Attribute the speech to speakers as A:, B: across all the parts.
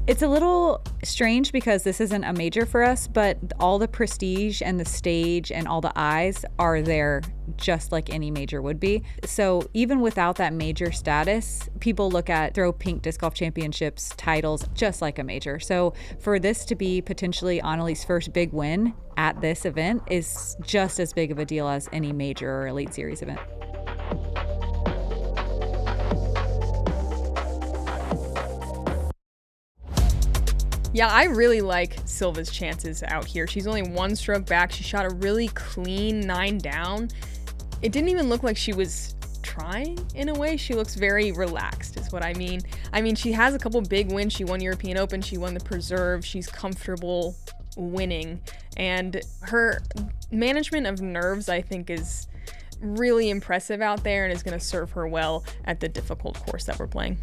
A: It's a little strange because this isn't a major for us, but all the prestige and the stage and all the eyes are there just like any major would be. So even without that major status, people look at Throw Pink Disc Golf Championships titles just like a major. So for this to be potentially Anneli's first big win at this event is just as big of a deal as any major or Elite Series event.
B: Yeah, I really like Silva's chances out here. She's only one stroke back. She shot a really clean 9 down. It didn't even look like she was trying in a way. She looks very relaxed is what I mean. She has a couple big wins. She won European Open. She won the Preserve. She's comfortable winning. And her management of nerves, I think, is really impressive out there and is going to serve her well at the difficult course that we're playing.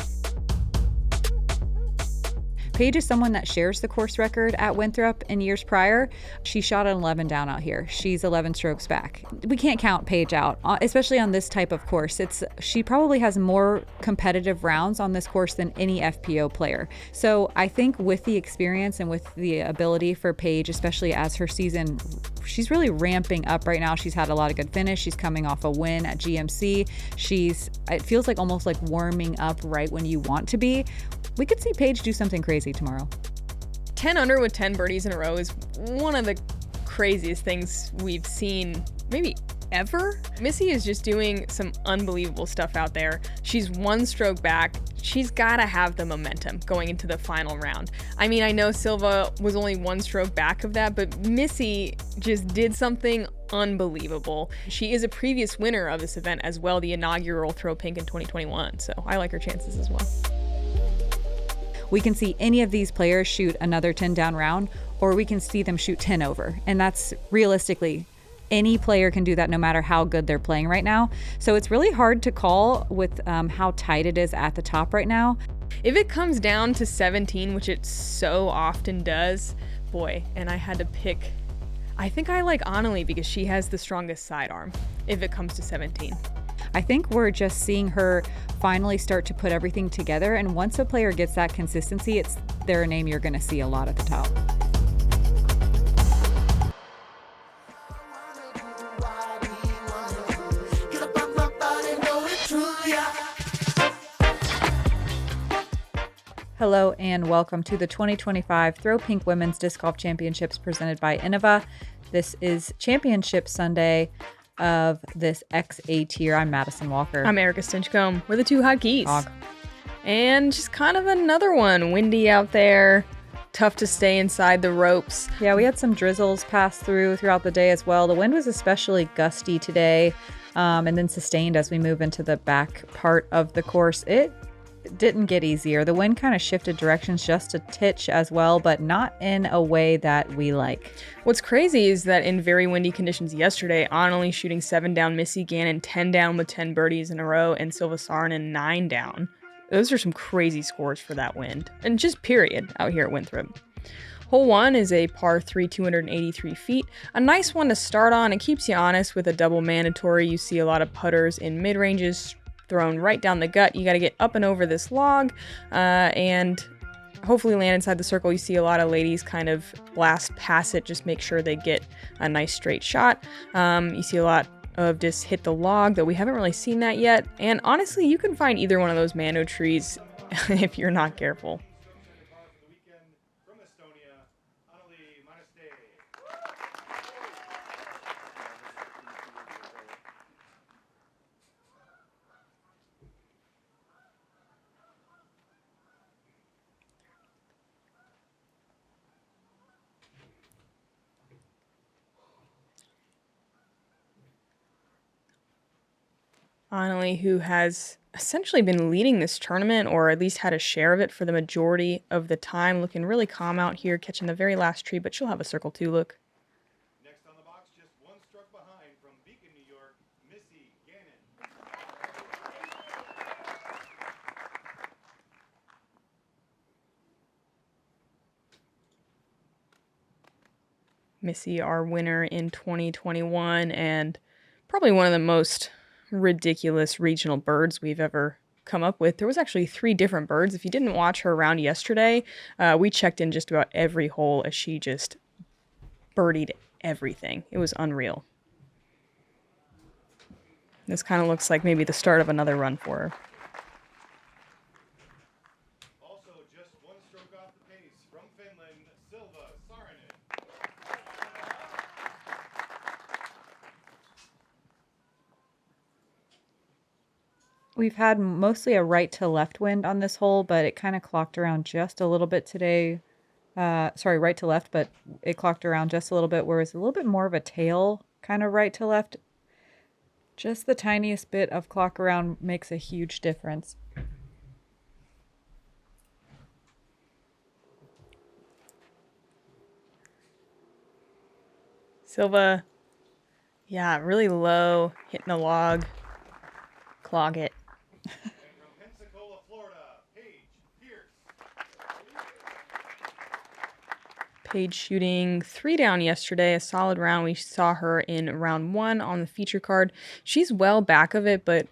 A: Paige is someone that shares the course record at Winthrop in years prior. She shot an 11 down out here. She's 11 strokes back. We can't count Paige out, especially on this type of course. She probably has more competitive rounds on this course than any FPO player. So I think with the experience and with the ability for Paige, especially as her season, she's really ramping up right now. She's had a lot of good finish. She's coming off a win at GMC. It feels like almost like warming up right when you want to be. We could see Paige do something crazy tomorrow.
B: 10 under with 10 birdies in a row is one of the craziest things we've seen maybe ever. Missy is just doing some unbelievable stuff out there. She's one stroke back. She's got to have the momentum going into the final round. I know Silva was only one stroke back of that, but Missy just did something unbelievable. She is a previous winner of this event as well, the inaugural Throw Pink in 2021. So I like her chances as well.
A: We can see any of these players shoot another 10 down round, or we can see them shoot 10 over. And that's realistically, any player can do that no matter how good they're playing right now. So it's really hard to call with how tight it is at the top right now.
B: If it comes down to 17, which it so often does, boy, and I had to pick, I think I like Anneli because she has the strongest sidearm if it comes to 17.
A: I think we're just seeing her finally start to put everything together. And once a player gets that consistency, it's their name you're going to see a lot at the top. Hello and welcome to the 2025 Throw Pink Women's Disc Golf Championships presented by Innova. This is Championship Sunday of this XA tier. I'm Madison Walker.
B: I'm Erika Stinchcomb. We're the two hotkeys.
A: Dog.
B: And just kind of another one. Windy out there. Tough to stay inside the ropes.
A: Yeah, we had some drizzles pass throughout the day as well. The wind was especially gusty today, and then sustained as we move into the back part of the course. It didn't get easier. The wind kind of shifted directions just a titch as well, but not in a way that we like.
B: What's crazy is that in very windy conditions yesterday, Anneli shooting 7 down, Missy Gannon 10 down with 10 birdies in a row, and Silva Saarinen 9 down. Those are some crazy scores for that wind. And just period out here at Winthrop. Hole 1 is a par 3, 283 feet. A nice one to start on. It keeps you honest with a double mandatory. You see a lot of putters in mid-ranges thrown right down the gut. You got to get up and over this log and hopefully land inside the circle. You see a lot of ladies kind of blast past it, just make sure they get a nice straight shot. You see a lot of just hit the log, though we haven't really seen that yet. And honestly, you can find either one of those mano trees if you're not careful. Anneli, who has essentially been leading this tournament, or at least had a share of it for the majority of the time, looking really calm out here, catching the very last tree, but she'll have a circle 2 look.
C: Next on the box, just one stroke behind from Beacon, New York, Missy Gannon.
B: Missy, our winner in 2021, and probably one of the most ridiculous regional birds we've ever come up with. There was actually 3 different birds. If you didn't watch her round yesterday, we checked in just about every hole as she just birdied everything. It was unreal. This kind of looks like maybe the start of another run for her.
C: Also, just 1 stroke off the pace from Finland, Silva, Saarinen.
A: We've had mostly a right to left wind on this hole, but it kind of clocked around just a little bit today. Sorry, right to left, but it clocked around just a little bit, whereas a little bit more of a tail kind of right to left. Just the tiniest bit of clock around makes a huge difference.
B: Silva, yeah, really low, hitting the log, clog it.
C: And from Pensacola, Florida, Paige Pierce.
B: Paige shooting 3 down yesterday, a solid round. We saw her in round 1 on the feature card. She's well back of it, but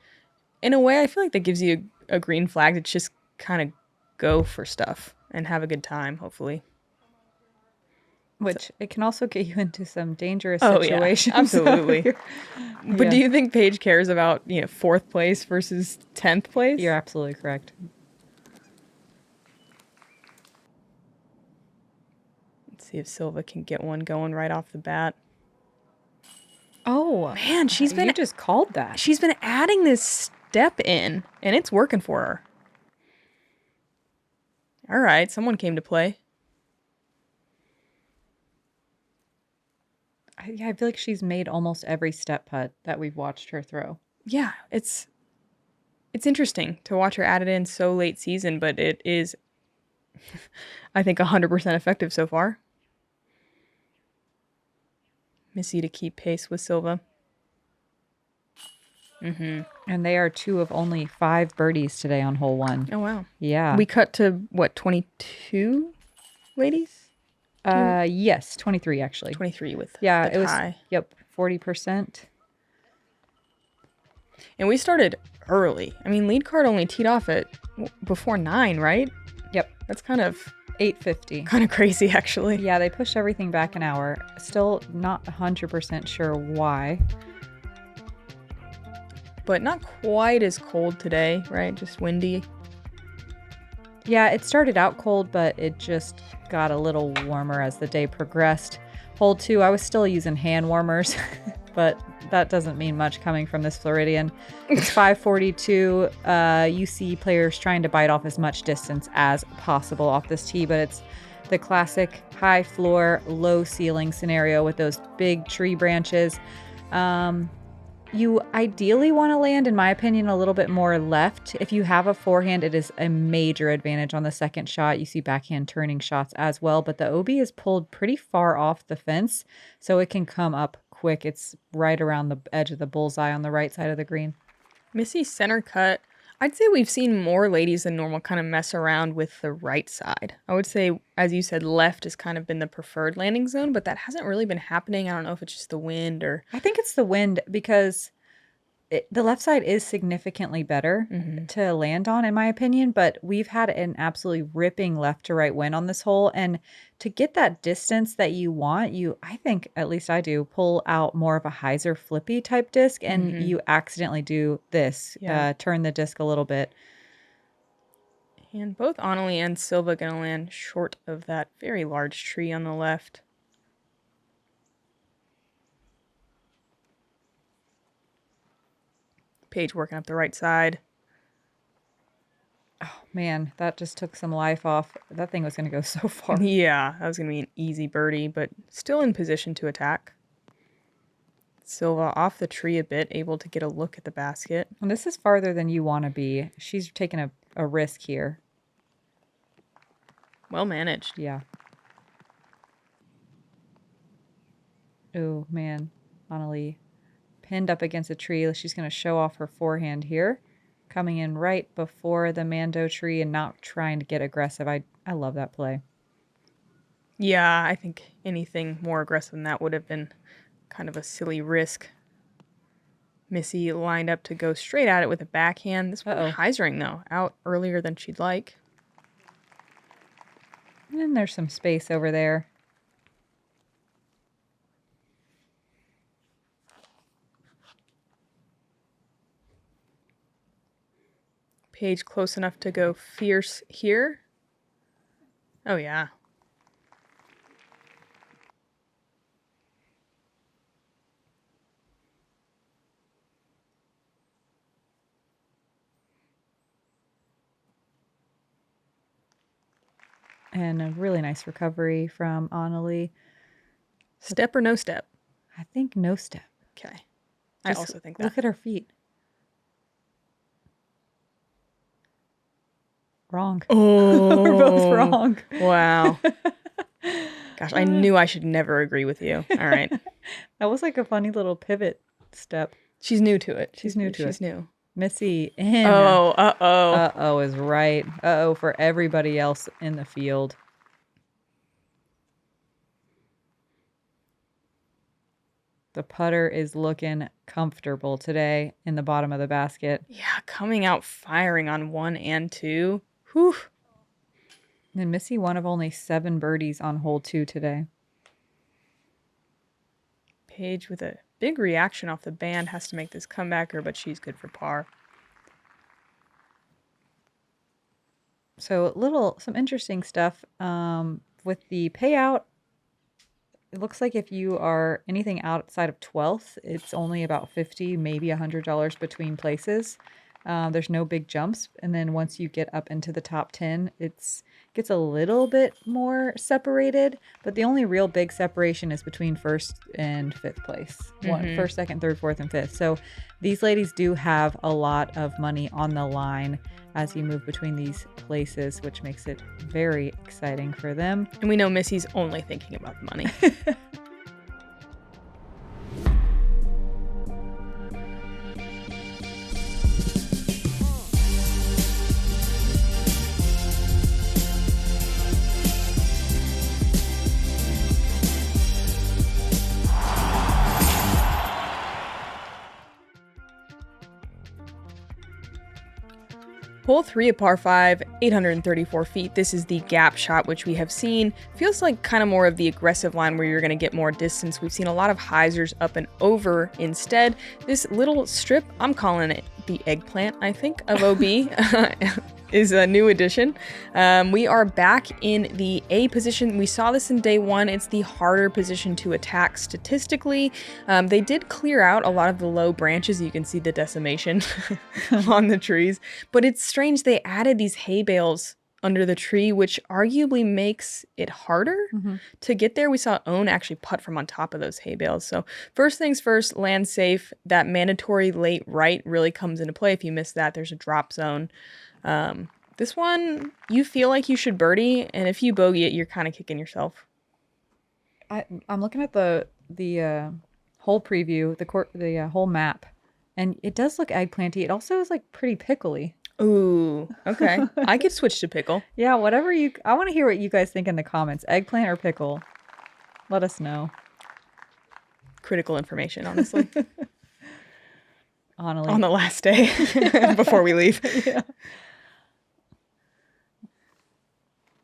B: in a way, I feel like that gives you a green flag to just kind of go for stuff and have a good time, hopefully.
A: Which it can also get you into some dangerous
B: Oh,
A: situations.
B: yeah, absolutely. But
A: Yeah.
B: do you think Paige cares about, 4th place versus 10th place?
A: You're absolutely correct.
B: Let's see if Silva can get one going right off the bat.
A: Oh,
B: Man,
A: you just called that.
B: she's been adding this step in, and it's working for her. All right, someone came to play.
A: I feel like she's made almost every step putt that we've watched her throw.
B: Yeah, it's interesting to watch her add it in so late season, but it is, I think, 100% effective so far. Missy to keep pace with Silva.
A: And they are 2 of only 5 birdies today on hole 1.
B: Oh, wow.
A: Yeah.
B: We cut to, what, 22 ladies?
A: Yes, 23 actually.
B: 23 with
A: Yeah,
B: the
A: it was.
B: tie.
A: Yep, 40%.
B: And we started early. I mean, lead card only teed off at before 9, right?
A: Yep,
B: That's kind of
A: 8:50.
B: crazy, actually.
A: Yeah, they pushed everything back an hour. Still not 100% sure why.
B: But not quite as cold today, right? Just windy.
A: Yeah, it started out cold, but it just got a little warmer as the day progressed. Hole 2, I was still using hand warmers, but that doesn't mean much coming from this Floridian. It's 542. You see players trying to bite off as much distance as possible off this tee, but it's the classic high floor, low ceiling scenario with those big tree branches. You ideally want to land, in my opinion, a little bit more left. If you have a forehand, it is a major advantage on the second shot. You see backhand turning shots as well, but the OB is pulled pretty far off the fence, so it can come up quick. It's right around the edge of the bullseye on the right side of the green.
B: Missy center cut. I'd say we've seen more ladies than normal kind of mess around with the right side. I would say, as you said, left has kind of been the preferred landing zone, but that hasn't really been happening. I don't know if it's just the wind or...
A: I think it's the wind because the left side is significantly better to land on, in my opinion, but we've had an absolutely ripping left to right wind on this hole. And to get that distance that you want, I think, at least I do, pull out more of a hyzer flippy type disc, and you accidentally do this, turn the disc a little bit.
B: And both Anneli and Silva going to land short of that very large tree on the left. Paige working up the right side.
A: Oh, man, that just took some life off. That thing was going to go so far.
B: Yeah, that was going to be an easy birdie, but still in position to attack. Silva off the tree a bit, able to get a look at the basket.
A: And this is farther than you want to be. She's taking a risk here.
B: Well managed.
A: Yeah. Oh, man. Anneli pinned up against a tree. She's going to show off her forehand here. Coming in right before the Mando tree and not trying to get aggressive. I love that play.
B: Yeah, I think anything more aggressive than that would have been kind of a silly risk. Missy lined up to go straight at it with a backhand. This one hyzering, though, out earlier than she'd like.
A: And there's some space over there.
B: Paige close enough to go fierce here. Oh, yeah.
A: And a really nice recovery from Anneli.
B: Step or no step?
A: I think no step.
B: Okay. I also think that.
A: Look at her feet. Wrong.
B: Oh.
A: We're both wrong.
B: Wow. Gosh, I knew I should never agree with you. All right.
A: That was like a funny little pivot step.
B: She's new to it.
A: She's new to it.
B: She's new.
A: Missy in.
B: Oh, uh-oh.
A: Uh-oh is right. Uh-oh for everybody else in the field. The putter is looking comfortable today in the bottom of the basket.
B: Yeah, coming out firing on 1 and 2. Whew.
A: And Missy, one of only 7 birdies on hole 2 today.
B: Paige with a big reaction off the band has to make this comebacker, but she's good for par.
A: So some interesting stuff with the payout. It looks like if you are anything outside of 12th, it's only about $50, maybe $100 between places. There's no big jumps. And then once you get up into the top 10, it gets a little bit more separated. But the only real big separation is between 1st and 5th place. 1st, 2nd, 3rd, 4th, and 5th. So these ladies do have a lot of money on the line as you move between these places, which makes it very exciting for them.
B: And we know Missy's only thinking about the money. Hole 3, a par 5, 834 feet. This is the gap shot, which we have seen. Feels like kind of more of the aggressive line where you're going to get more distance. We've seen a lot of hyzers up and over instead. This little strip, I'm calling it the eggplant, I think, of OB. Is a new addition. We are back in the A position. We saw this in day 1. It's the harder position to attack statistically. They did clear out a lot of the low branches. You can see the decimation on the trees. But it's strange they added these hay bales under the tree, which arguably makes it harder to get there. We saw Owen actually putt from on top of those hay bales. So first things first, land safe. That mandatory late right really comes into play. If you miss that, there's a drop zone. This one, you feel like you should birdie, and if you bogey it, you're kind of kicking yourself.
A: I'm looking at the hole preview, the whole map, and it does look eggplanty. It also is like pretty pickly.
B: Ooh, okay. I could switch to pickle.
A: Yeah, whatever I want to hear what you guys think in the comments. Eggplant or pickle? Let us know.
B: Critical information, honestly.
A: Anneli.
B: On the last day before we leave.
A: Yeah.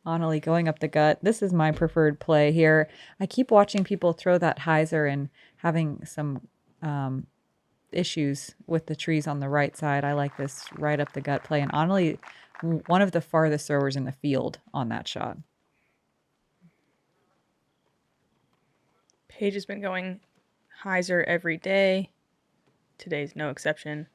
A: Anneli going up the gut. This is my preferred play here. I keep watching people throw that hyzer and having some issues with the trees on the right side. I like this right up the gut play. And Anneli, one of the farthest throwers in the field on that shot.
B: Paige has been going hyzer every day. Today's no exception.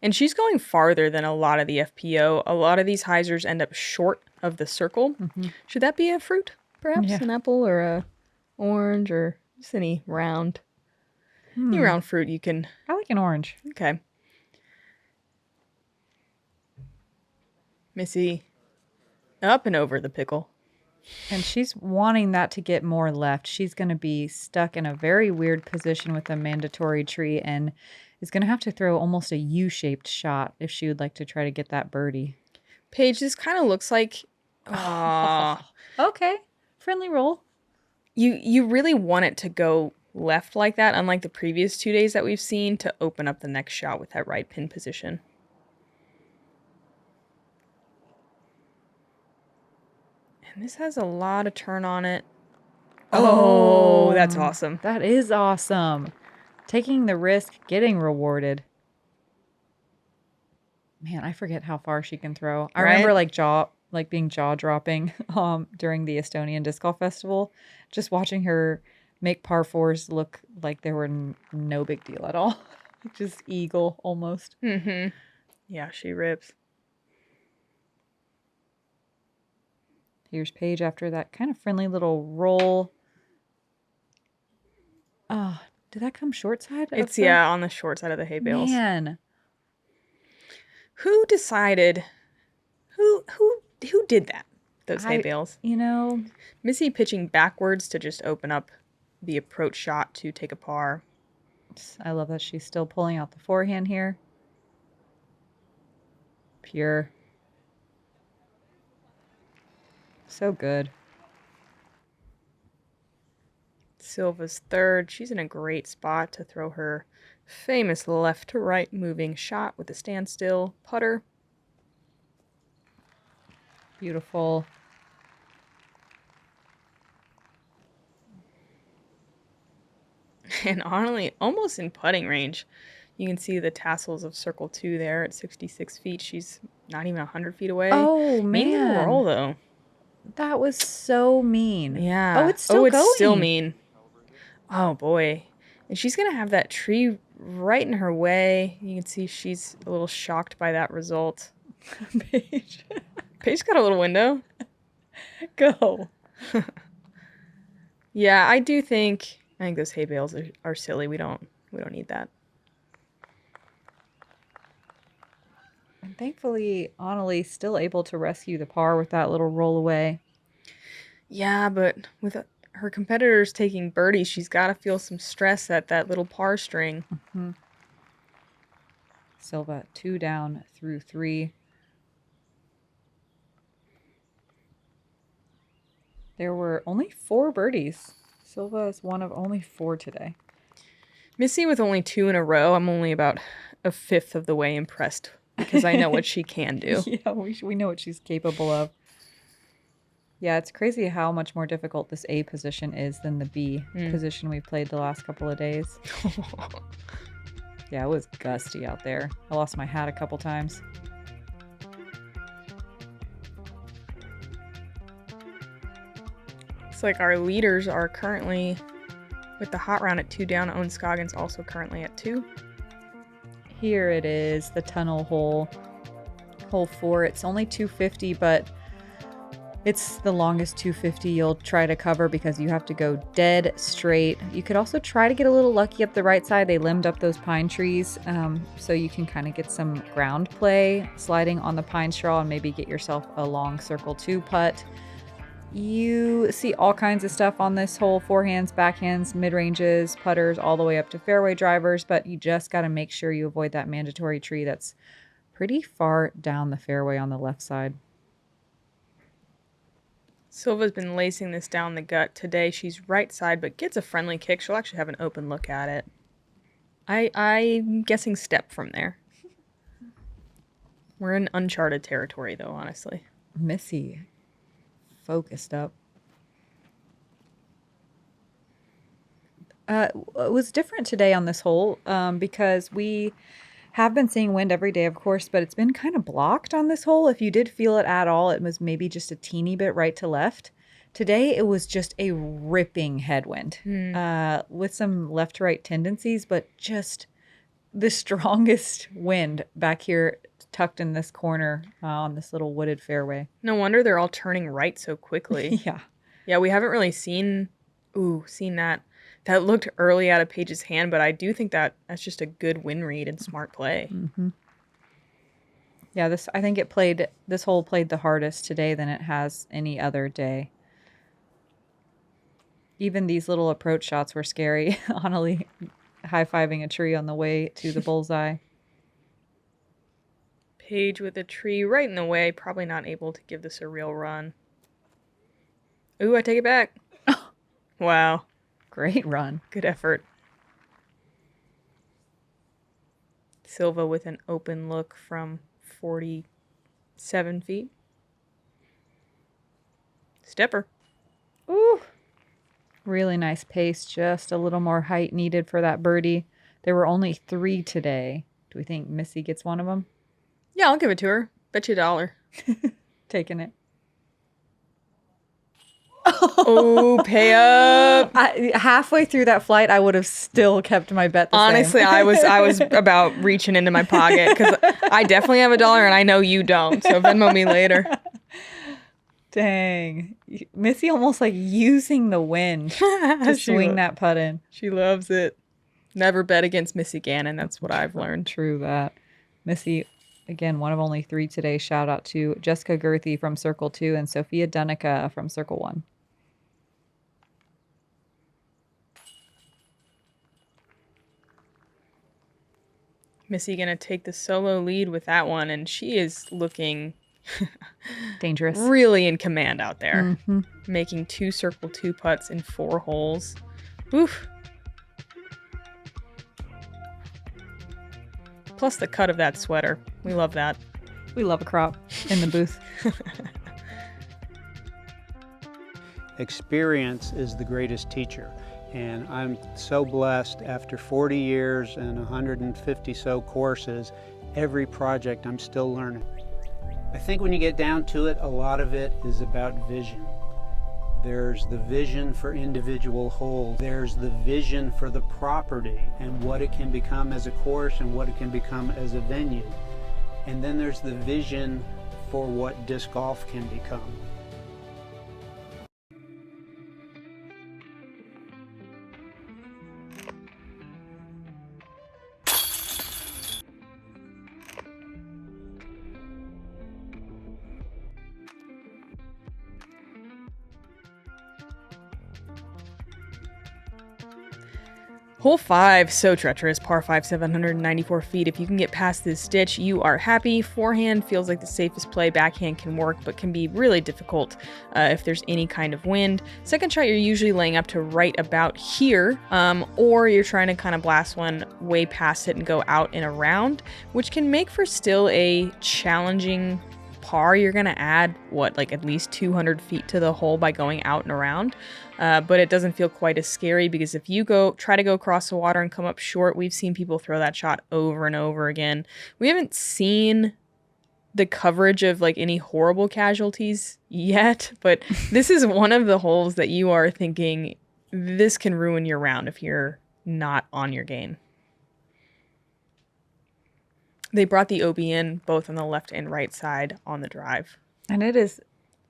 B: And she's going farther than a lot of the FPO. A lot of these hyzers end up short of the circle. Should that be a fruit, perhaps?
A: Yeah.
B: An apple or a orange or just any round? Any round fruit you can...
A: I like an orange.
B: Okay. Missy, up and over the pickle.
A: And she's wanting that to get more left. She's going to be stuck in a very weird position with a mandatory tree and is going to have to throw almost a U-shaped shot if she would like to try to get that birdie.
B: Paige, this kind of looks like...
A: Okay. Friendly roll.
B: You really want it to go left like that, unlike the previous 2 days that we've seen, to open up the next shot with that right pin position. And this has a lot of turn on it. Oh, that's awesome.
A: That is awesome. Taking the risk, getting rewarded. Man, I forget how far she can throw. I remember being jaw dropping during the Estonian Disc Golf Festival. Just watching her make par fours look like they were no big deal at all. Just eagle almost.
B: Mm-hmm. Yeah, she rips.
A: Here's Paige after that kind of friendly little roll. Oh, did that come short side?
B: It's, yeah, on the short side of the hay bales.
A: Man.
B: Who decided? Who did that? Those hay bales.
A: You know,
B: Missy pitching backwards to just open up the approach shot to take a par.
A: I love that she's still pulling out the forehand here. Pure. So good.
B: Silva's third. She's in a great spot to throw her famous left to right moving shot with a standstill putter.
A: Beautiful.
B: And Anneli almost in putting range. You can see the tassels of circle 2 there at 66 feet. She's not even 100 feet away.
A: Oh,
B: Mean little
A: man.
B: roll, though.
A: That was so mean.
B: Yeah.
A: Oh, it's still going.
B: Still mean. Oh, boy. And she's going to have that tree right in her way. You can see she's a little shocked by that result.
A: Paige.
B: Paige got a little window.
A: Go.
B: Yeah, I think those hay bales are silly. We don't need that.
A: And thankfully, Anneli's still able to rescue the par with that little roll away.
B: Yeah, but with her competitors taking birdies, she's got to feel some stress at that little par string.
A: Mm-hmm. Silva 2 down through 3. There were only 4 birdies. Silva is one of only 4 today.
B: Missy with only 2 in a row. I'm only about a fifth of the way impressed because I know what she can do.
A: Yeah, we know what she's capable of. Yeah, it's crazy how much more difficult this A position is than the B position we played the last couple of days. Yeah, it was gusty out there. I lost my hat a couple times.
B: Looks like our leaders are currently with the hot round at 2 down. Owen Scoggins also currently at 2.
A: Here it is, the tunnel hole. Hole 4. It's only 250, but it's the longest 250 you'll try to cover because you have to go dead straight. You could also try to get a little lucky up the right side. They limbed up those pine trees, so you can kind of get some ground play sliding on the pine straw and maybe get yourself a long circle 2 putt. You see all kinds of stuff on this hole: forehands, backhands, mid-ranges, putters, all the way up to fairway drivers, but you just got to make sure you avoid that mandatory tree that's pretty far down the fairway on the left side.
B: Silva's been lacing this down the gut today. She's right side, but gets a friendly kick. She'll actually have an open look at it. I'm guessing step from there. We're in uncharted territory, though, honestly.
A: Missy focused up. It was different today on this hole because we have been seeing wind every day, of course, but it's been kind of blocked on this hole. If you did feel it at all, it was maybe just a teeny bit right to left. Today, it was just a ripping headwind with some left to right tendencies, but just the strongest wind back here tucked in this corner on this little wooded fairway.
B: No wonder they're all turning right so quickly.
A: Yeah.
B: Yeah, we haven't really seen that. That looked early out of Paige's hand, but I do think that's just a good win read and smart play.
A: Mm-hmm. Yeah, I think this hole played the hardest today than it has any other day. Even these little approach shots were scary. Anneli high-fiving a tree on the way to the bullseye.
B: Paige with a tree right in the way, probably not able to give this a real run. Ooh, I take it back. Wow.
A: Great run.
B: Good effort. Silva with an open look from 47 feet. Stepper.
A: Ooh. Really nice pace. Just a little more height needed for that birdie. There were only 3 today. Do we think Missy gets one of them?
B: Yeah, I'll give it to her. Bet you $1.
A: Taking it.
B: Oh, pay up.
A: Halfway through that flight, I would have still kept my bet the
B: Honestly,
A: same.
B: I was about reaching into my pocket because I definitely have $1 and I know you don't. So Venmo me later.
A: Dang. Missy almost like using the wind to swing that putt in.
B: She loves it. Never bet against Missy Gannon. That's what I've learned.
A: True that. Missy, again, one of only 3 today. Shout out to Jessica Gerthy from Circle 2 and Sophia Dunica from Circle 1.
B: Missy gonna take the solo lead with that one, and she is looking
A: Dangerous.
B: really in command out there. Making 2 Circle 2 putts in 4 holes. Oof. Plus the cut of that sweater. We love that.
A: We love a crop in the booth.
D: Experience is the greatest teacher. And I'm so blessed after 40 years and 150 so courses, every project I'm still learning. I think when you get down to it, a lot of it is about vision. There's the vision for individual holes. There's the vision for the property and what it can become as a course and what it can become as a venue. And then there's the vision for what disc golf can become.
B: Hole 5, so treacherous, par 5, 794 feet. If you can get past this ditch, you are happy. Forehand feels like the safest play. Backhand can work, but can be really difficult if there's any kind of wind. Second shot, you're usually laying up to right about here, or you're trying to kind of blast one way past it and go out and around, which can make for still a challenging par. You're going to add, like at least 200 feet to the hole by going out and around. But it doesn't feel quite as scary because if you try to go across the water and come up short, we've seen people throw that shot over and over again. We haven't seen the coverage of like any horrible casualties yet, but this is one of the holes that you are thinking this can ruin your round if you're not on your game. They brought the OB in both on the left and right side on the drive.
A: And it is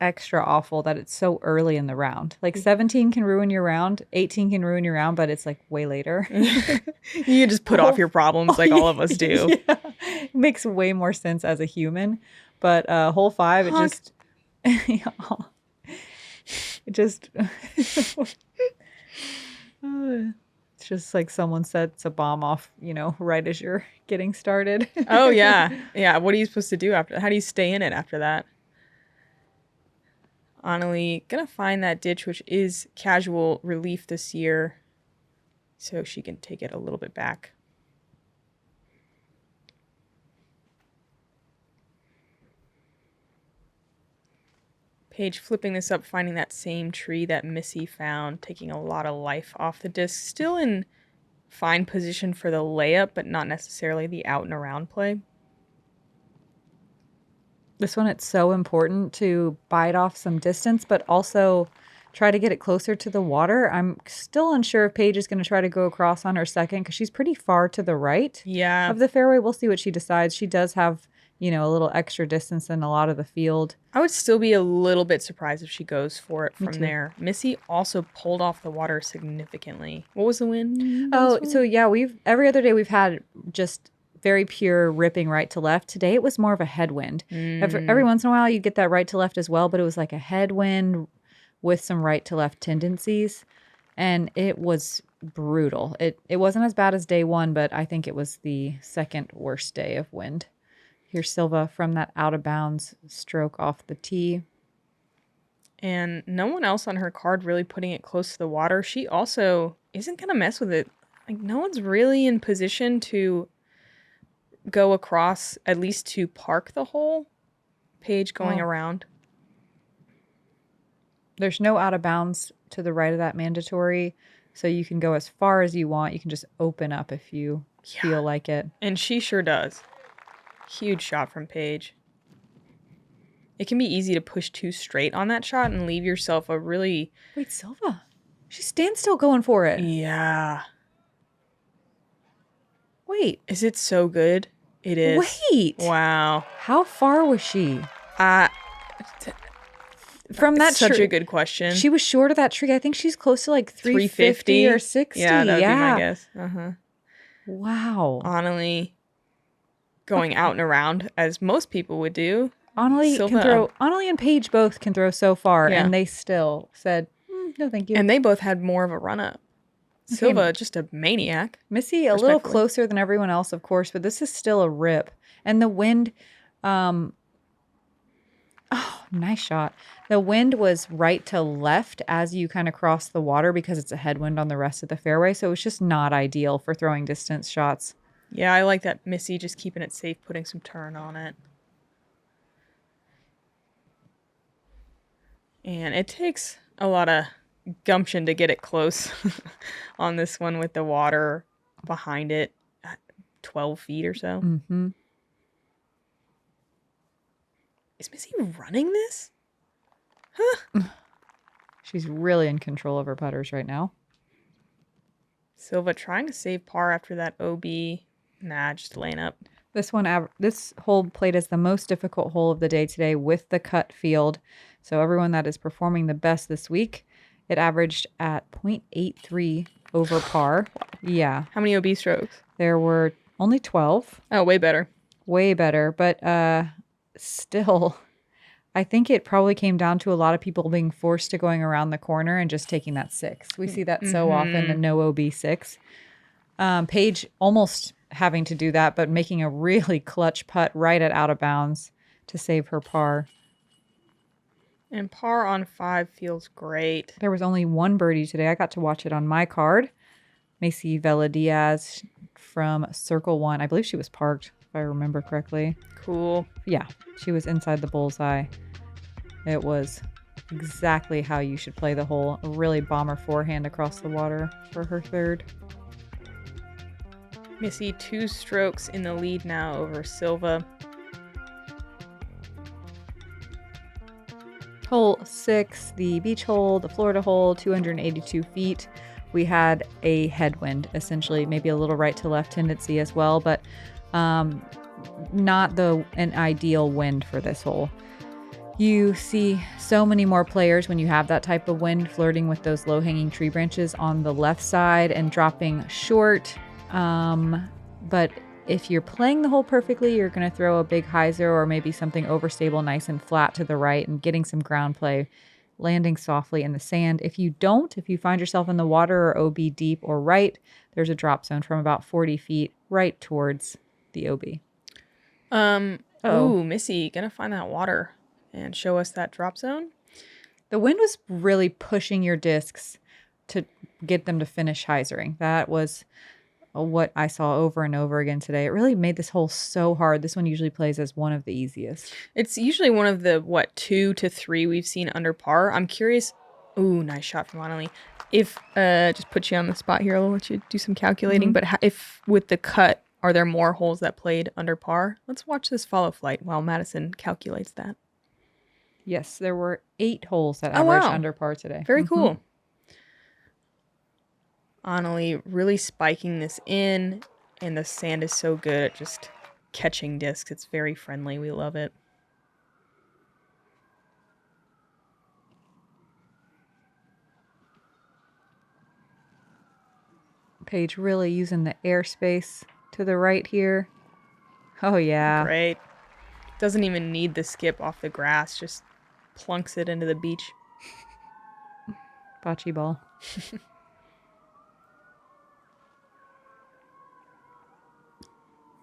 A: extra awful that it's so early in the round. Like 17 can ruin your round, 18 can ruin your round, but it's like way later.
B: You just put off your problems like all of us do.
A: Yeah. It makes way more sense as a human. But hole 5, it just it's just like someone sets a bomb off, right as you're getting started.
B: Oh yeah. Yeah. What are you supposed to do after? How do you stay in it after that? Anneli gonna find that ditch, which is casual relief this year, so she can take it a little bit back. Paige flipping this up, finding that same tree that Missy found, taking a lot of life off the disc. Still in fine position for the layup, but not necessarily the out and around play.
A: This one, it's so important to bite off some distance, but also try to get it closer to the water. I'm still unsure if Paige is going to try to go across on her second because she's pretty far to the right of the fairway. We'll see what she decides. She does have, a little extra distance than a lot of the field.
B: I would still be a little bit surprised if she goes for it from there. Missy also pulled off the water significantly. What was the wind?
A: So yeah, every other day we've had just very pure ripping right to left. Today it was more of a headwind. Every once in a while you get that right to left as well, but it was like a headwind with some right to left tendencies, and it was brutal. It wasn't as bad as day 1, but I think it was the second worst day of wind. Here's Silva from that out of bounds stroke off the tee.
B: And no one else on her card really putting it close to the water. She also isn't going to mess with it. Like, no one's really in position to go across, at least to park the hole. Paige going around.
A: There's no out of bounds to the right of that mandatory, so you can go as far as you want. You can just open up if you feel like it.
B: And she sure does. Huge shot from Paige. It can be easy to push too straight on that shot and leave yourself a really...
A: Wait, Silva. She stands still going for it.
B: Yeah.
A: Wait.
B: Is it so good? It is.
A: Wait.
B: Wow.
A: How far was she? From that
B: Such
A: tree?
B: a good question.
A: She was short of that tree. I think she's close to like 350 or 60.
B: Yeah, that would be my guess.
A: Wow.
B: Anneli going out and around, as most people would do.
A: Anneli
B: Silva.
A: can throw. Anneli and Paige both can throw so far,
B: Yeah.
A: and they still said, no, thank you.
B: And they both had more of a run-up. Silva, just a maniac.
A: Missy, a little closer than everyone else, of course, but this is still a rip. And the wind, nice shot. The wind was right to left as you kind of cross the water because it's a headwind on the rest of the fairway. So it was just not ideal for throwing distance shots.
B: Yeah, I like that Missy just keeping it safe, putting some turn on it. And it takes a lot of gumption to get it close on this one with the water behind it, 12 feet or so.
A: Mm-hmm.
B: Is Missy running this? Huh.
A: She's really in control of her putters right now.
B: Silva trying to save par after that OB. Nah, just laying up.
A: This hole played as the most difficult hole of the day today with the cut field. So everyone that is performing the best this week, it averaged at 0.83 over par. Yeah.
B: How many OB strokes?
A: There were only 12.
B: Oh, way better.
A: Way better. But still, I think it probably came down to a lot of people being forced to going around the corner and just taking that 6. We see that so often, a no OB 6. Paige almost having to do that, but making a really clutch putt right at out of bounds to save her par.
B: And par on 5 feels great.
A: There was only one birdie today. I got to watch it on my card. Macy Vela Diaz from Circle 1. I believe she was parked, if I remember correctly.
B: Cool.
A: Yeah, she was inside the bullseye. It was exactly how you should play the hole. A really bomber forehand across the water for her third.
B: Missy 2 strokes in the lead now over Silva.
A: Hole 6, the beach hole, the Florida hole, 282 feet. We had a headwind, essentially, maybe a little right to left tendency as well, but not an ideal wind for this hole. You see so many more players when you have that type of wind flirting with those low-hanging tree branches on the left side and dropping short. But if you're playing the hole perfectly, you're going to throw a big hyzer or maybe something overstable, nice and flat to the right and getting some ground play, landing softly in the sand. If you don't, if you find yourself in the water or OB deep or right, there's a drop zone from about 40 feet right towards the OB.
B: Ooh, Missy, gonna find that water and show us that drop zone.
A: The wind was really pushing your discs to get them to finish hyzering. That was what I saw over and over again today. It really made this hole so hard. This one usually plays as one of the easiest.
B: It's usually one of the, 2 to 3 we've seen under par. I'm curious. Ooh, nice shot from Anneli. If, just put you on the spot here, I'll let you do some calculating. But if with the cut, are there more holes that played under par? Let's watch this follow flight while Madison calculates that.
A: Yes, there were 8 holes that averaged under par today.
B: Very cool. Anneli really spiking this in, and the sand is so good at just catching discs. It's very friendly. We love it.
A: Paige really using the airspace to the right here. Oh, yeah.
B: Great. Doesn't even need the skip off the grass. Just plunks it into the beach.
A: Bocce ball.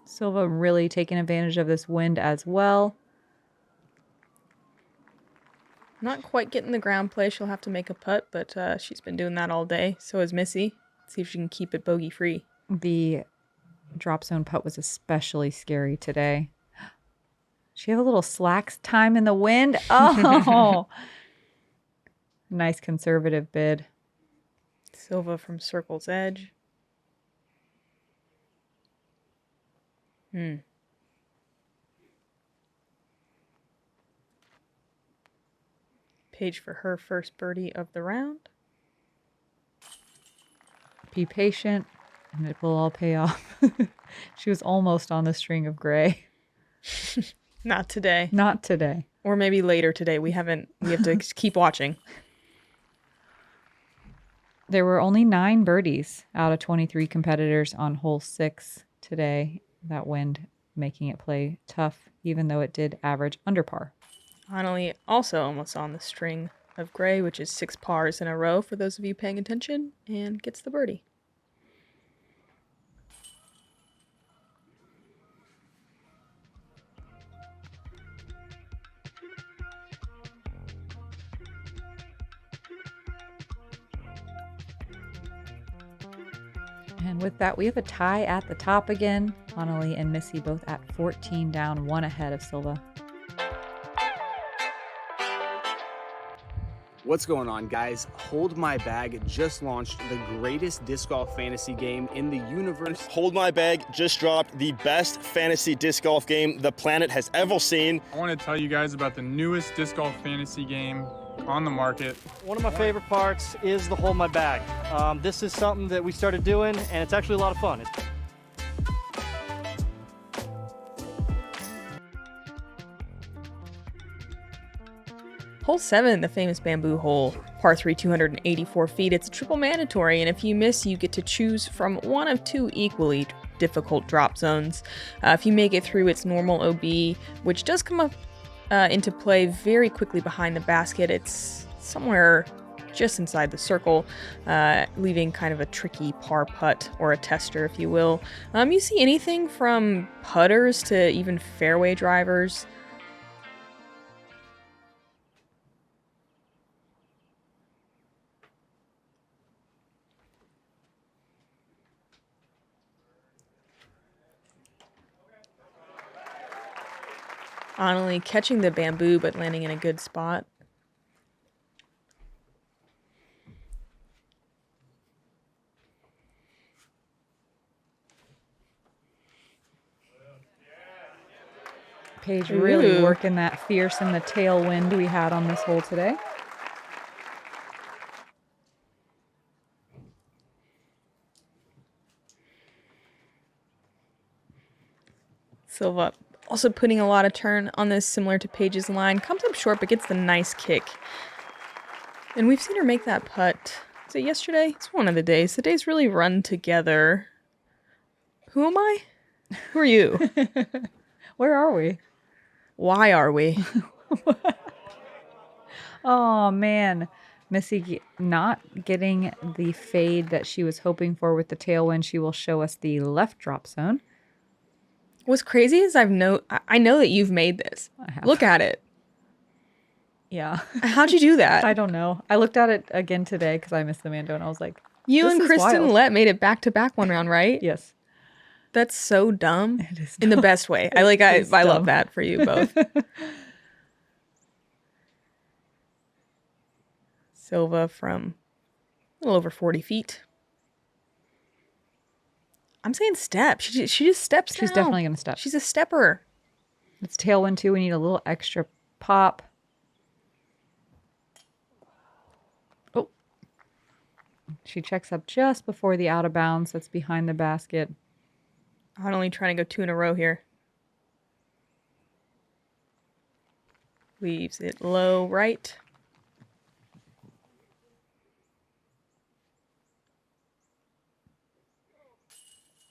A: Silva really taking advantage of this wind as well.
B: Not quite getting the ground play. She'll have to make a putt, but she's been doing that all day. So has Missy. See if she can keep it bogey free.
A: The drop zone putt was especially scary today. She have a little slack time in the wind. Oh, nice conservative bid.
B: Silva from circle's edge. Paige for her first birdie of the round.
A: Be patient, and it will all pay off. She was almost on the string of gray.
B: Not today.
A: Not today.
B: Or maybe later today. We have to keep watching.
A: There were only 9 birdies out of 23 competitors on hole 6 today. That wind making it play tough, even though it did average under par.
B: Anneli also almost on the string of gray, which is 6 pars in a row for those of you paying attention, and gets the birdie.
A: And with that, we have a tie at the top again. Anneli and Missy both at 14 down, 1 ahead of Silva.
E: What's going on, guys? Hold My Bag just launched the greatest disc golf fantasy game in the universe.
F: Hold My Bag just dropped the best fantasy disc golf game the planet has ever seen.
G: I want to tell you guys about the newest disc golf fantasy game on the market.
H: One of my favorite parts is the Hold My Bag. This is something that we started doing, and it's actually a lot of fun.
B: Hole 7, the famous bamboo hole, par 3, 284 feet. It's a triple mandatory, and if you miss, you get to choose from one of 2 equally difficult drop zones. If you make it through, it's normal OB, which does come up into play very quickly behind the basket. It's somewhere just inside the circle, leaving kind of a tricky par putt, or a tester, if you will. You see anything from putters to even fairway drivers. Anneli catching the bamboo, but landing in a good spot.
A: Paige really
B: Ooh.
A: working that fierce in the tailwind we had on this hole today.
B: Silva also putting a lot of turn on this, similar to Paige's line. Comes up short, but gets the nice kick. And we've seen her make that putt. Was it yesterday? It's one of the days. The days really run together. Who am I? Who are you?
A: Where are we?
B: Why are we?
A: Oh, man. Missy not getting the fade that she was hoping for with the tailwind. She will show us the left drop zone.
B: What's crazy is I know that you've made this.
A: I have.
B: Look at it.
A: Yeah.
B: How'd you do that?
A: I don't know. I looked at it again today because I missed the Mando, and I was like,
B: You
A: this
B: and
A: is
B: Kristen
A: wild.
B: Lett made it back to back one round, right?
A: Yes.
B: That's so dumb.
A: It is
B: In the
A: dumb.
B: best way. I
A: is
B: love
A: dumb.
B: that for you both. Silva from a little over 40 feet. I'm saying step. She just steps
A: She's
B: now.
A: definitely going to step.
B: She's a stepper.
A: It's tailwind, too. We need a little extra pop. Oh. She checks up just before the out of bounds. That's behind the basket.
B: I'm only trying to go 2 in a row here. Leaves it low right.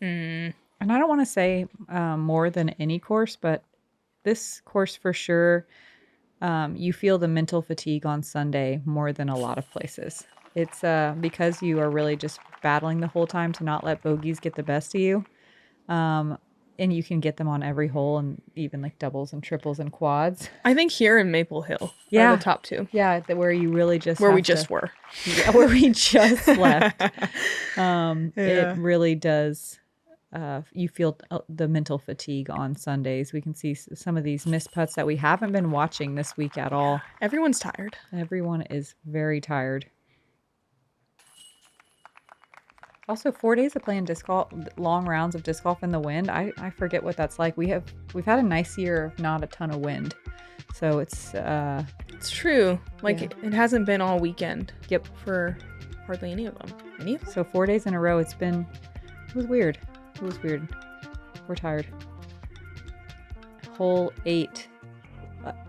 A: And I don't want to say more than any course, but this course for sure, you feel the mental fatigue on Sunday more than a lot of places. It's because you are really just battling the whole time to not let bogeys get the best of you. and you can get them on every hole, and even like doubles and triples and quads.
B: I think here in Maple Hill
A: Yeah.
B: are the top two.
A: Yeah, where you really just
B: Where we
A: have
B: just were.
A: Yeah, where we just left.
B: Yeah.
A: It really does. You feel the mental fatigue on Sundays. We can see some of these missed putts that we haven't been watching this week at all.
B: Everyone's tired.
A: Everyone is very tired. Also, 4 days of playing disc golf, long rounds of disc golf in the wind. I forget what that's like. We've had a nice year of not a ton of wind, so it's
B: true. Like
A: Yeah.
B: it hasn't been all weekend.
A: Yep.
B: For hardly any of them. Any of them?
A: So 4 days in a row. It was weird. It was weird. We're tired. Hole 8.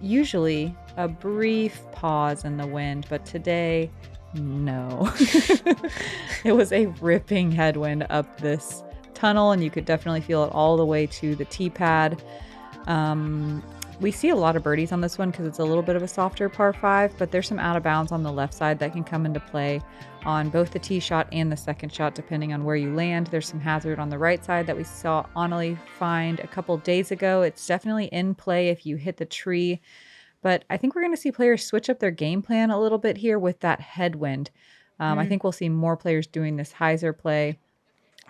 A: Usually a brief pause in the wind, but today, no. It was a ripping headwind up this tunnel, and you could definitely feel it all the way to the tee pad. We see a lot of birdies on this one because it's a little bit of a softer par 5, but there's some out of bounds on the left side that can come into play on both the tee shot and the second shot, depending on where you land. There's some hazard on the right side that we saw Anneli find a couple days ago. It's definitely in play if you hit the tree, but I think we're going to see players switch up their game plan a little bit here with that headwind. I think we'll see more players doing this hyzer play.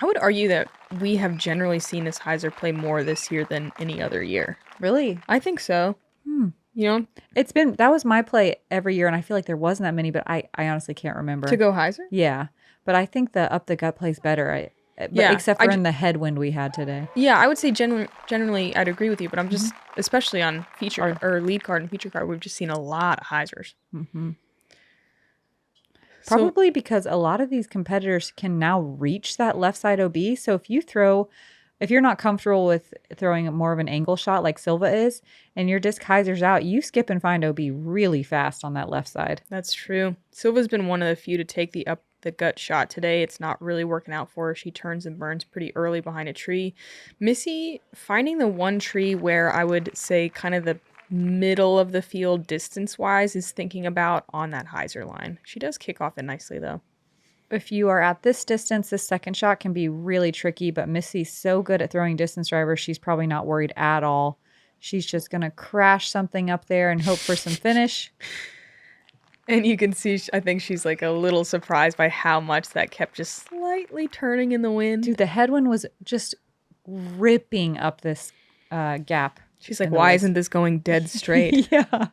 B: I would argue that we have generally seen this hyzer play more this year than any other year.
A: Really?
B: I think so. You know,
A: That was my play every year, and I feel like there wasn't that many, but I honestly can't remember.
B: to go hyzer?
A: Yeah, but I think the up the gut plays better.
B: Yeah,
A: except for in the headwind we had today.
B: Yeah, I would say generally I'd agree with you, but I'm just, especially on feature or lead card and feature card, we've just seen a lot of hyzers.
A: Probably because a lot of these competitors can now reach that left side OB. So if you're not comfortable with throwing more of an angle shot like Silva is, and your disc hyzers out, you skip and find OB really fast on that left side.
B: That's true. Silva's been one of the few to take the up the gut shot today. It's not really working out for her. She turns and burns pretty early behind a tree. Missy finding the one tree where I would say kind of the middle of the field distance-wise is thinking about on that hyzer line. She does kick off it nicely, though.
A: If you are at this distance, this second shot can be really tricky, but Missy's so good at throwing distance drivers, she's probably not worried at all. She's just going to crash something up there and hope for some finish.
B: And you can see, I think she's like a little surprised by how much that kept just slightly turning in the wind.
A: Dude, the headwind was just ripping up this gap.
B: She's like, why isn't this going dead straight?
A: Yeah.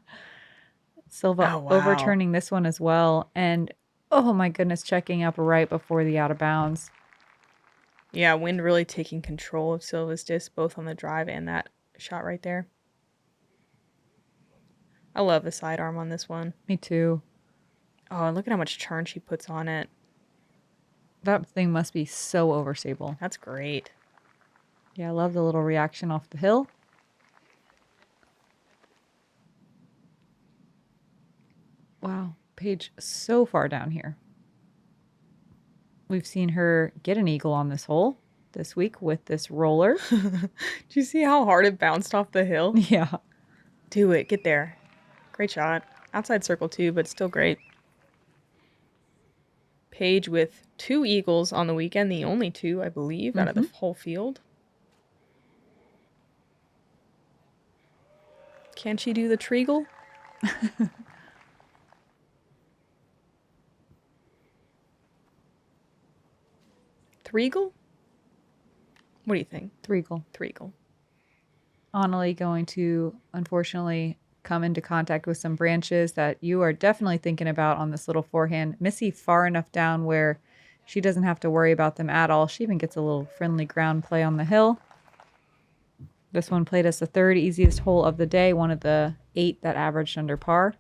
A: Silva
B: Oh, wow.
A: overturning this one as well. And, oh my goodness, checking up right before the out of bounds.
B: Yeah, wind really taking control of Silva's disc, both on the drive and that shot right there. I love the sidearm on this one.
A: Me too.
B: Oh, and look at how much turn she puts on it.
A: That thing must be so overstable.
B: That's great.
A: Yeah, I love the little reaction off the hill. Wow, Paige so far down here. We've seen her get an eagle on this hole this week with this roller.
B: Do you see how hard it bounced off the hill?
A: Yeah.
B: Do it. Get there. Great shot. Outside circle too, but still great. Paige with 2 eagles on the weekend, the only 2, I believe, out of the whole field. Can she do the treagle? Threegle? What do you think?
A: Threegle.
B: Threegle.
A: Anneli going to, unfortunately, come into contact with some branches that you are definitely thinking about on this little forehand. Missy far enough down where she doesn't have to worry about them at all. She even gets a little friendly ground play on the hill. This one played us the 3rd easiest hole of the day, one of the 8 that averaged under par.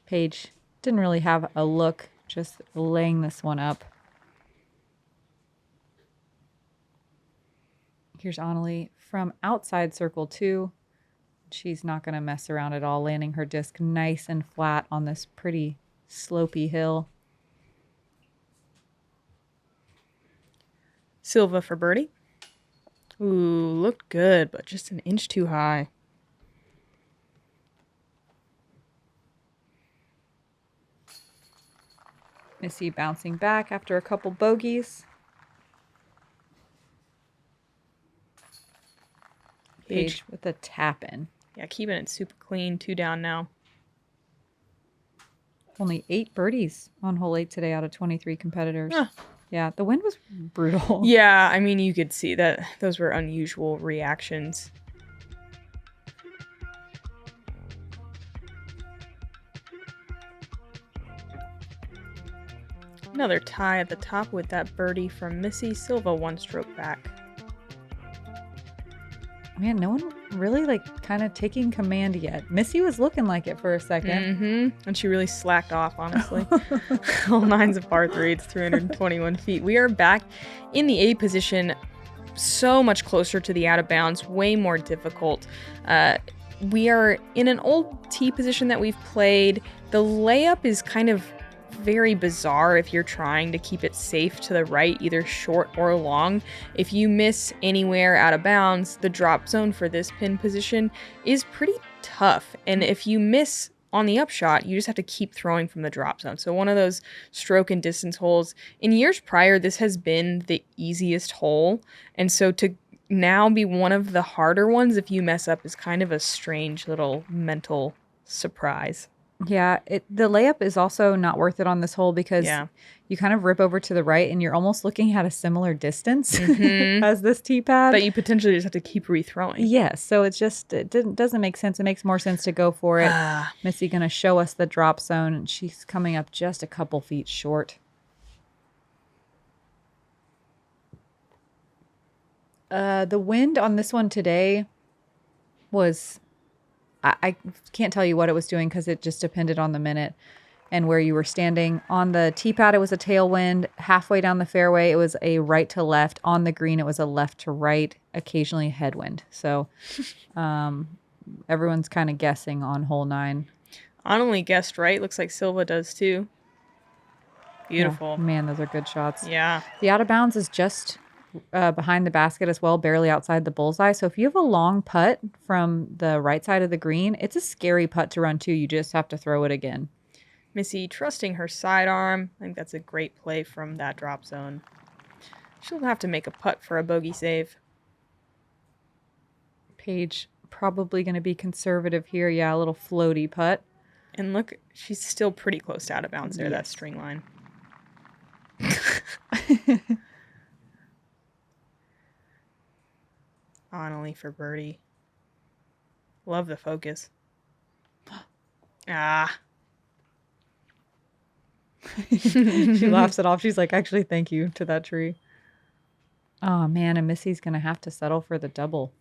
A: Paige didn't really have a look, just laying this one up. Here's Anneli from outside circle 2. She's not going to mess around at all, landing her disc nice and flat on this pretty slopey hill.
B: Silva for birdie. Ooh, looked good, but just an inch too high.
A: Missy bouncing back after a couple bogeys. Paige with a tap in.
B: Yeah, keeping it super clean. 2 down now.
A: Only 8 birdies on hole 8 today out of 23 competitors. Yeah, the wind was brutal.
B: Yeah, I mean, you could see that those were unusual reactions. Another tie at the top with that birdie from Missy. Silva 1 stroke back.
A: Man, no one really kind of taking command yet. Missy was looking like it for a second.
B: And she really slacked off, honestly. All 9's a par 3. It's 321 feet. We are back in the A position, so much closer to the out of bounds, way more difficult. We are in an old tee position that we've played. The layup is kind of very bizarre if you're trying to keep it safe to the right, either short or long. If you miss anywhere out of bounds, the drop zone for this pin position is pretty tough. And if you miss on the upshot, you just have to keep throwing from the drop zone. So one of those stroke and distance holes. In years prior, this has been the easiest hole. And so to now be one of the harder ones if you mess up is kind of a strange little mental surprise.
A: Yeah, the layup is also not worth it on this hole because you kind of rip over to the right and you're almost looking at a similar distance as this tee pad.
B: That you potentially just have to keep rethrowing.
A: Yes, so it doesn't make sense. It makes more sense to go for it. Missy going to show us the drop zone, and she's coming up just a couple feet short. The wind on this one today was... I can't tell you what it was doing because it just depended on the minute and where you were standing. On the tee pad, it was a tailwind. Halfway down the fairway, it was a right to left. On the green, it was a left to right, occasionally headwind. So everyone's kind of guessing on hole 9.
B: Anneli guessed right. Looks like Silva does too. Beautiful.
A: Yeah, man, those are good shots.
B: Yeah.
A: The out of bounds is just... behind the basket as well, barely outside the bullseye. So if you have a long putt from the right side of the green, it's a scary putt to run too. You just have to throw it again.
B: Missy trusting her sidearm. I think that's a great play from that drop zone. She'll have to make a putt for a bogey save.
A: Paige probably going to be conservative here. Yeah, a little floaty putt.
B: And look, she's still pretty close to out of bounds there, that string line. Anneli for birdie. Love the focus.
A: She laughs it off. She's like, actually, thank you to that tree. Oh, man. And Missy's going to have to settle for the double.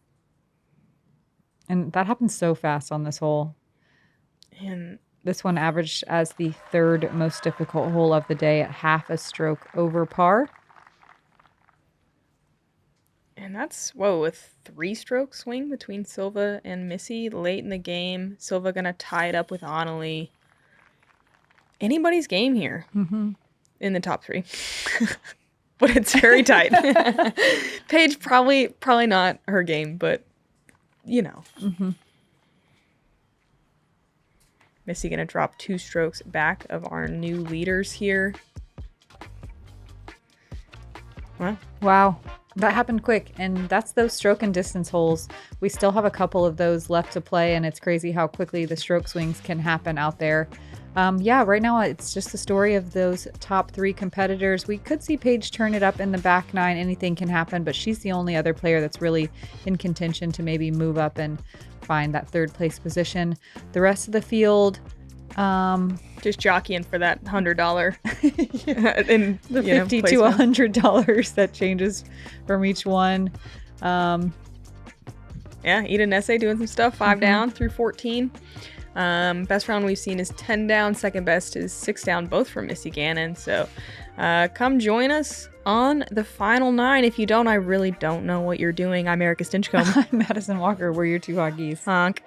A: And that happens so fast on this hole.
B: And
A: this one averaged as the 3rd most difficult hole of the day at half a stroke over par.
B: And that's, whoa, a 3-stroke swing between Silva and Missy late in the game. Silva going to tie it up with Anneli. Anybody's game here in the top 3. But it's very tight. Paige, probably not her game, but, you know. Missy going to drop 2 strokes back of our new leaders here.
A: Wow. That happened quick, and that's those stroke and distance holes. We still have a couple of those left to play, and it's crazy how quickly the stroke swings can happen out there. Yeah, right now it's just the story of those top 3 competitors. We could see Paige turn it up in the back 9. Anything can happen, but she's the only other player that's really in contention to maybe move up and find that 3rd place position. The rest of the field...
B: just jockeying for that $100
A: in the $50 to $100 that changes from each one.
B: Yeah, Ida Nesse doing some stuff. 5 down through 14. Best round we've seen is 10 down. Second best is 6 down, both from Missy Gannon. So come join us on the final 9. If you don't, I really don't know what you're doing. I'm Erika Stinchcomb.
A: I'm Madison Walker. We're your 2 hoggies.
B: Honk.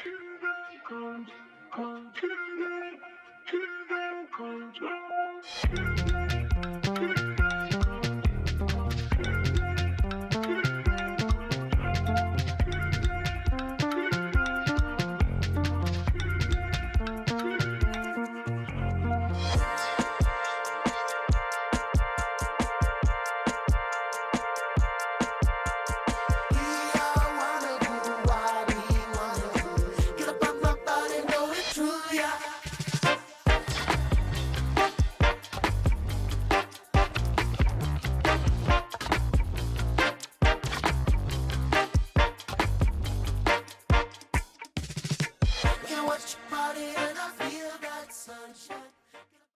I: watch a party and I feel that sunshine.